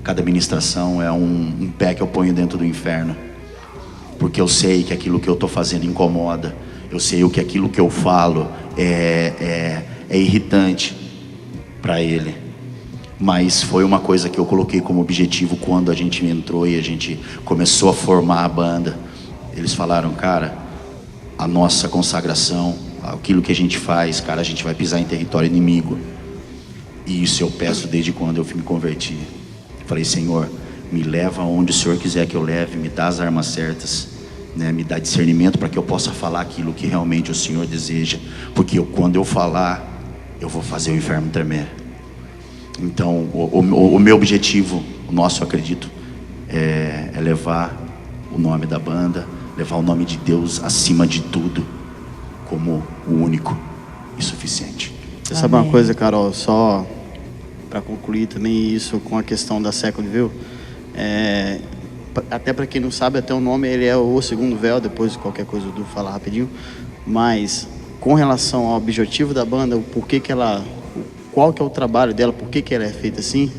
[SPEAKER 6] Cada ministração é um pé que eu ponho dentro do inferno. Porque eu sei que aquilo que eu estou fazendo incomoda. Eu sei que aquilo que eu falo é irritante para ele. Mas foi uma coisa que eu coloquei como objetivo quando a gente entrou e a gente começou a formar a banda. Eles falaram, cara, a nossa consagração, aquilo que a gente faz, cara, a gente vai pisar em território inimigo. E isso eu peço desde quando eu me converti. Falei, Senhor, me leva aonde o Senhor quiser que eu leve, me dá as armas certas, né? Me dá discernimento para que eu possa falar aquilo que realmente o Senhor deseja. Porque quando eu falar, eu vou fazer o inferno tremer. Então, o meu objetivo, o nosso, eu acredito, é levar o nome da banda, levar o nome de Deus acima de tudo, como o único e suficiente.
[SPEAKER 2] Você sabe uma coisa, Carol, só para concluir também isso com a questão da Second View, até para quem não sabe, até o nome ele é o Segundo Véu, depois qualquer coisa do falar rapidinho, mas com relação ao objetivo da banda, o porquê que ela, qual que é o trabalho dela, por que ela é feita assim,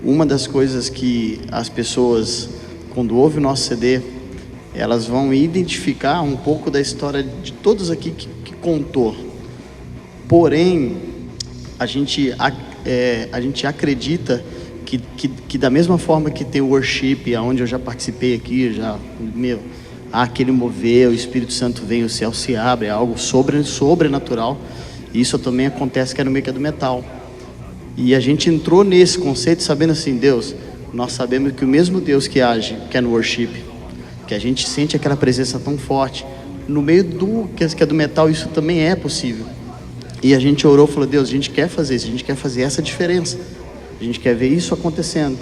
[SPEAKER 2] uma das coisas que as pessoas, quando ouvem o nosso CD, elas vão identificar um pouco da história de todos aqui que contou. Porém, a gente acredita que da mesma forma que tem o worship, onde eu já participei aqui, há aquele mover, o Espírito Santo vem, o céu se abre, é algo sobrenatural. E isso também acontece que é no meio do metal. E a gente entrou nesse conceito sabendo assim, Deus, nós sabemos que o mesmo Deus que age, que é no worship, que a gente sente aquela presença tão forte, no meio do que é do metal, isso também é possível. E a gente orou e falou, Deus, a gente quer fazer isso, a gente quer fazer essa diferença, a gente quer ver isso acontecendo.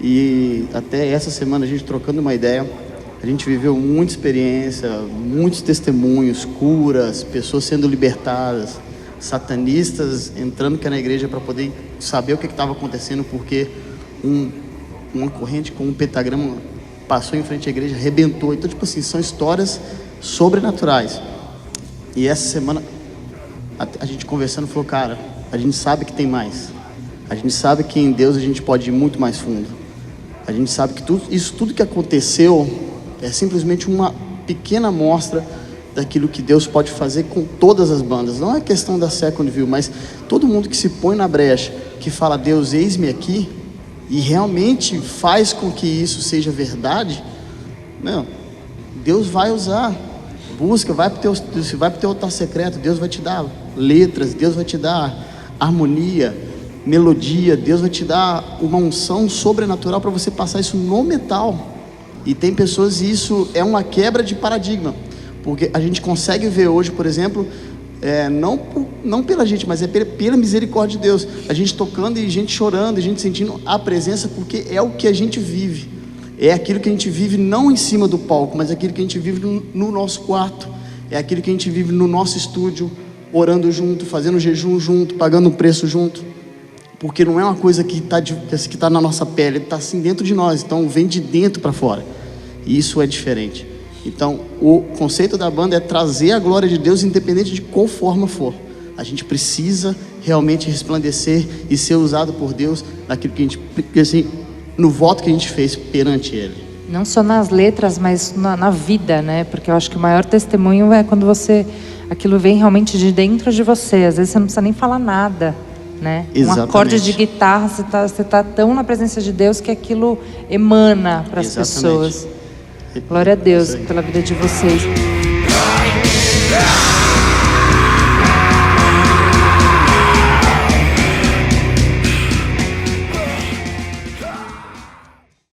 [SPEAKER 2] E até essa semana a gente trocando uma ideia, a gente viveu muita experiência, muitos testemunhos, curas, pessoas sendo libertadas, satanistas entrando aqui na igreja para poder saber o que estava acontecendo, porque uma corrente com um pentagrama passou em frente à igreja, arrebentou. Então, tipo assim, são histórias sobrenaturais. E essa semana a gente conversando falou, cara, a gente sabe que tem mais. A gente sabe que em Deus a gente pode ir muito mais fundo. A gente sabe que tudo que aconteceu é simplesmente uma pequena amostra daquilo que Deus pode fazer com todas as bandas. Não é questão da Second View, mas todo mundo que se põe na brecha, que fala, Deus, eis-me aqui, e realmente faz com que isso seja verdade, meu, Deus vai usar. Busca, vai para o teu altar secreto, Deus vai te dar letras, Deus vai te dar harmonia, melodia, Deus vai te dar uma unção sobrenatural para você passar isso no metal. E tem pessoas, e isso é uma quebra de paradigma, porque a gente consegue ver hoje, por exemplo, não pela gente, mas é pela misericórdia de Deus, a gente tocando e gente chorando, a gente sentindo a presença, porque é o que a gente vive. É aquilo que a gente vive não em cima do palco, mas aquilo que a gente vive no nosso quarto. É aquilo que a gente vive no nosso estúdio, orando junto, fazendo jejum junto, pagando um preço junto. Porque não é uma coisa que está na nossa pele, está assim dentro de nós. Então vem de dentro para fora. E isso é diferente. Então o conceito da banda é trazer a glória de Deus independente de qual forma for. A gente precisa realmente resplandecer e ser usado por Deus naquilo que a gente... assim, no voto que a gente fez perante Ele.
[SPEAKER 1] Não só nas letras, mas na vida, né? Porque eu acho que o maior testemunho é quando aquilo vem realmente de dentro de você. Às vezes você não precisa nem falar nada, né?
[SPEAKER 2] Exatamente.
[SPEAKER 1] Um acorde de guitarra, você tá tão na presença de Deus que aquilo emana para as pessoas. Glória a Deus pela vida de vocês.